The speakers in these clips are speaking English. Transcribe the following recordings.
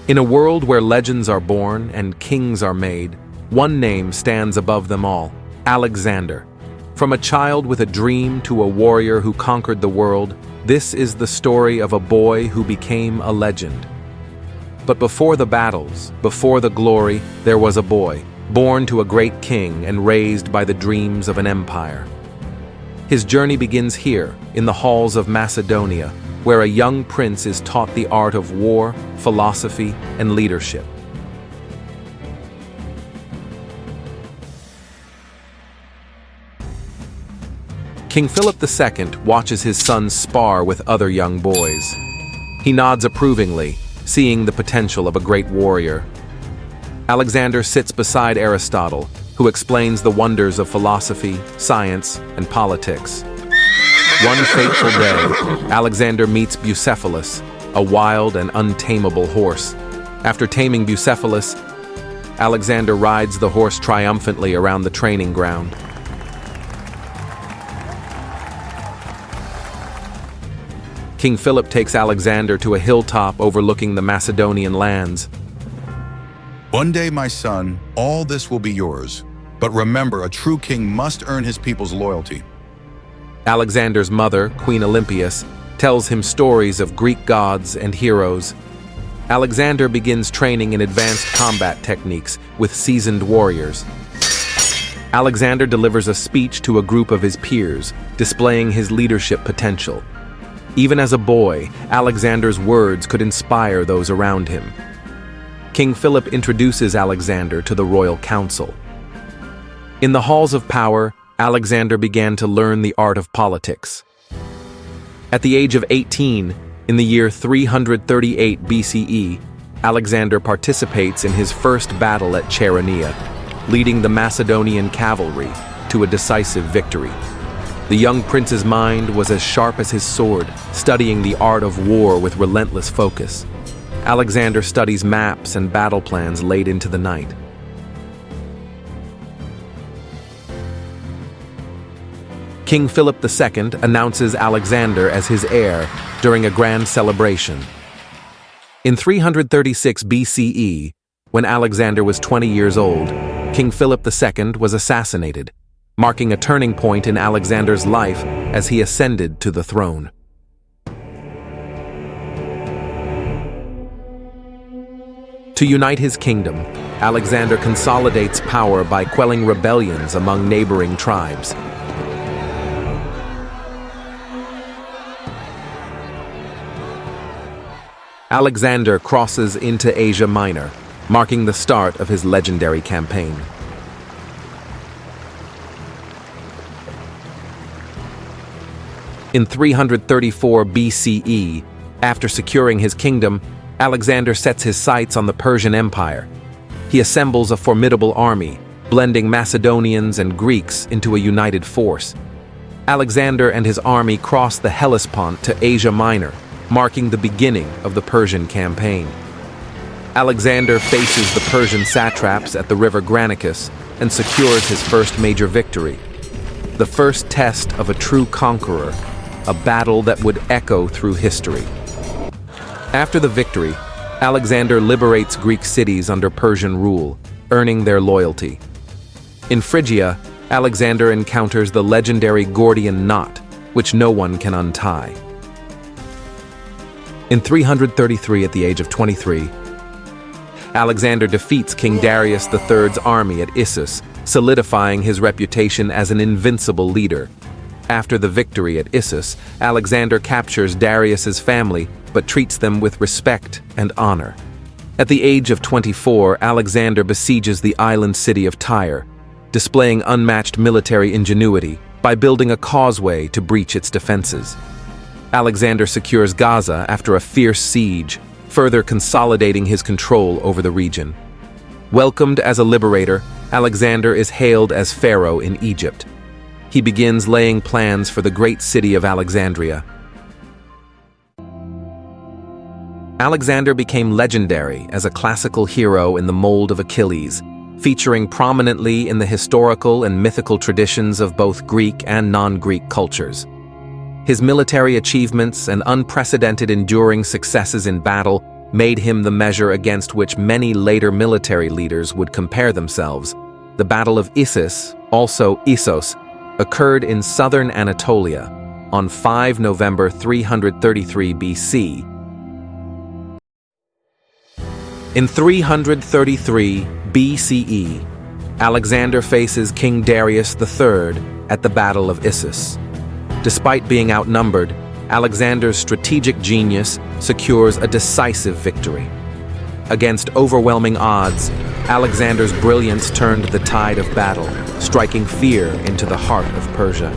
In a world where legends are born and kings are made, one name stands above them all: Alexander. From a child with a dream to a warrior who conquered the world, this is the story of a boy who became a legend. But before the battles, before the glory, there was a boy, born to a great king and raised by the dreams of an empire. His journey begins here, in the halls of Macedonia, where a young prince is taught the art of war, philosophy, and leadership. King Philip II watches his son spar with other young boys. He nods approvingly, seeing the potential of a great warrior. Alexander sits beside Aristotle, who explains the wonders of philosophy, science, and politics. One fateful day, Alexander meets Bucephalus, a wild and untamable horse. After taming Bucephalus, Alexander rides the horse triumphantly around the training ground. King Philip takes Alexander to a hilltop overlooking the Macedonian lands. One day, my son, all this will be yours. But remember, a true king must earn his people's loyalty. Alexander's mother, Queen Olympias, tells him stories of Greek gods and heroes. Alexander begins training in advanced combat techniques with seasoned warriors. Alexander delivers a speech to a group of his peers, displaying his leadership potential. Even as a boy, Alexander's words could inspire those around him. King Philip introduces Alexander to the royal council. In the halls of power, Alexander began to learn the art of politics. At the age of 18, in the year 338 BCE, Alexander participates in his first battle at Chaeronea, leading the Macedonian cavalry to a decisive victory. The young prince's mind was as sharp as his sword, studying the art of war with relentless focus. Alexander studies maps and battle plans late into the night. King Philip II announces Alexander as his heir during a grand celebration. In 336 BCE, when Alexander was 20 years old, King Philip II was assassinated, marking a turning point in Alexander's life as he ascended to the throne. To unite his kingdom, Alexander consolidates power by quelling rebellions among neighboring tribes. Alexander crosses into Asia Minor, marking the start of his legendary campaign. In 334 BCE, after securing his kingdom, Alexander sets his sights on the Persian Empire. He assembles a formidable army, blending Macedonians and Greeks into a united force. Alexander and his army cross the Hellespont to Asia Minor, marking the beginning of the Persian campaign. Alexander faces the Persian satraps at the river Granicus and secures his first major victory, the first test of a true conqueror, a battle that would echo through history. After the victory, Alexander liberates Greek cities under Persian rule, earning their loyalty. In Phrygia, Alexander encounters the legendary Gordian knot, which no one can untie. In 333, at the age of 23, Alexander defeats King Darius III's army at Issus, solidifying his reputation as an invincible leader. After the victory at Issus, Alexander captures Darius's family, but treats them with respect and honor. At the age of 24, Alexander besieges the island city of Tyre, displaying unmatched military ingenuity by building a causeway to breach its defenses. Alexander secures Gaza after a fierce siege, further consolidating his control over the region. Welcomed as a liberator, Alexander is hailed as pharaoh in Egypt. He begins laying plans for the great city of Alexandria. Alexander became legendary as a classical hero in the mold of Achilles, featuring prominently in the historical and mythical traditions of both Greek and non-Greek cultures. His military achievements and unprecedented enduring successes in battle made him the measure against which many later military leaders would compare themselves. The Battle of Issus, also Issos, occurred in southern Anatolia on 5 November 333 BC. In 333 BCE, Alexander faces King Darius III at the Battle of Issus. Despite being outnumbered, Alexander's strategic genius secures a decisive victory. Against overwhelming odds, Alexander's brilliance turned the tide of battle, striking fear into the heart of Persia.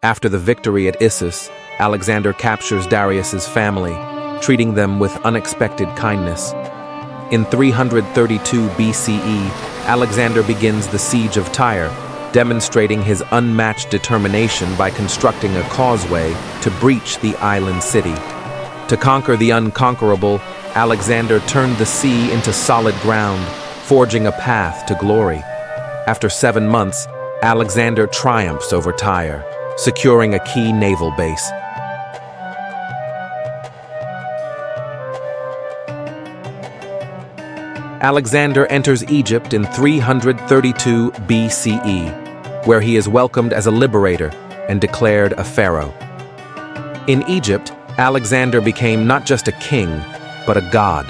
After the victory at Issus, Alexander captures Darius's family, treating them with unexpected kindness. In 332 BCE, Alexander begins the siege of Tyre, demonstrating his unmatched determination by constructing a causeway to breach the island city. To conquer the unconquerable, Alexander turned the sea into solid ground, forging a path to glory. After 7 months, Alexander triumphs over Tyre, securing a key naval base. Alexander enters Egypt in 332 BCE, where he is welcomed as a liberator and declared a pharaoh. In Egypt, Alexander became not just a king, but a god,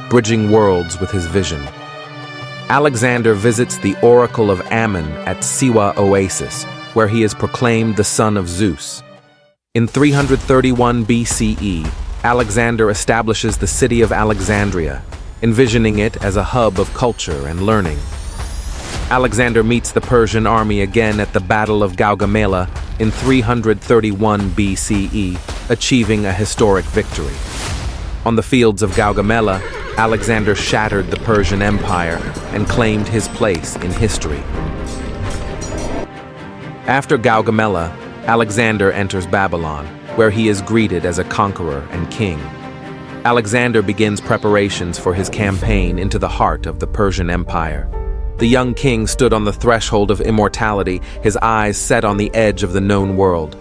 bridging worlds with his vision. Alexander visits the Oracle of Ammon at Siwa Oasis, where he is proclaimed the son of Zeus. In 331 BCE, Alexander establishes the city of Alexandria, envisioning it as a hub of culture and learning. Alexander meets the Persian army again at the Battle of Gaugamela in 331 BCE, achieving a historic victory. On the fields of Gaugamela, Alexander shattered the Persian Empire and claimed his place in history. After Gaugamela, Alexander enters Babylon, where he is greeted as a conqueror and king. Alexander begins preparations for his campaign into the heart of the Persian Empire. The young king stood on the threshold of immortality, his eyes set on the edge of the known world.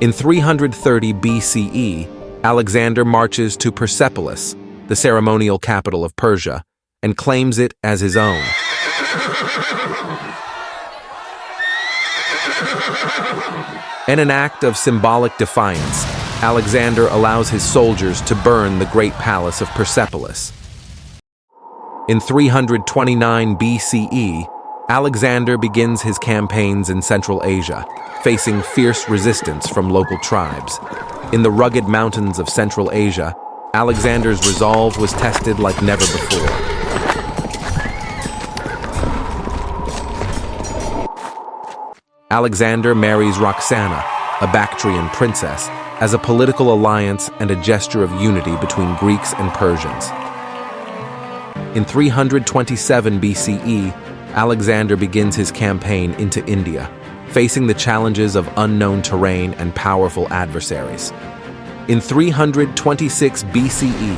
In 330 BCE, Alexander marches to Persepolis, the ceremonial capital of Persia, and claims it as his own. In an act of symbolic defiance, Alexander allows his soldiers to burn the great palace of Persepolis. In 329 BCE, Alexander begins his campaigns in Central Asia, facing fierce resistance from local tribes. In the rugged mountains of Central Asia, Alexander's resolve was tested like never before. Alexander marries Roxana, a Bactrian princess, as a political alliance and a gesture of unity between Greeks and Persians. In 327 BCE, Alexander begins his campaign into India, facing the challenges of unknown terrain and powerful adversaries. In 326 BCE,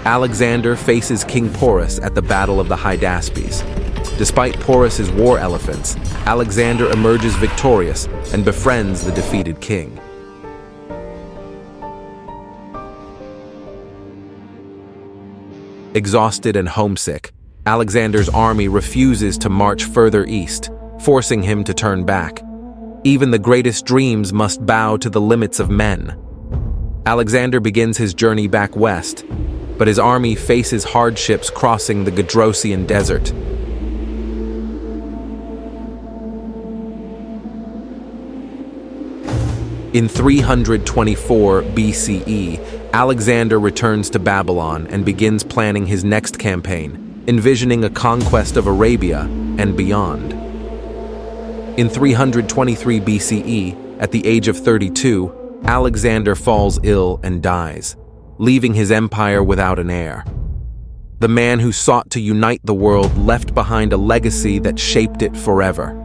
Alexander faces King Porus at the Battle of the Hydaspes. Despite Porus's war elephants, Alexander emerges victorious and befriends the defeated king. Exhausted and homesick, Alexander's army refuses to march further east, forcing him to turn back. Even the greatest dreams must bow to the limits of men. Alexander begins his journey back west, but his army faces hardships crossing the Gedrosian desert. In 324 BCE, Alexander returns to Babylon and begins planning his next campaign, envisioning a conquest of Arabia and beyond. In 323 BCE, at the age of 32, Alexander falls ill and dies, leaving his empire without an heir. The man who sought to unite the world left behind a legacy that shaped it forever.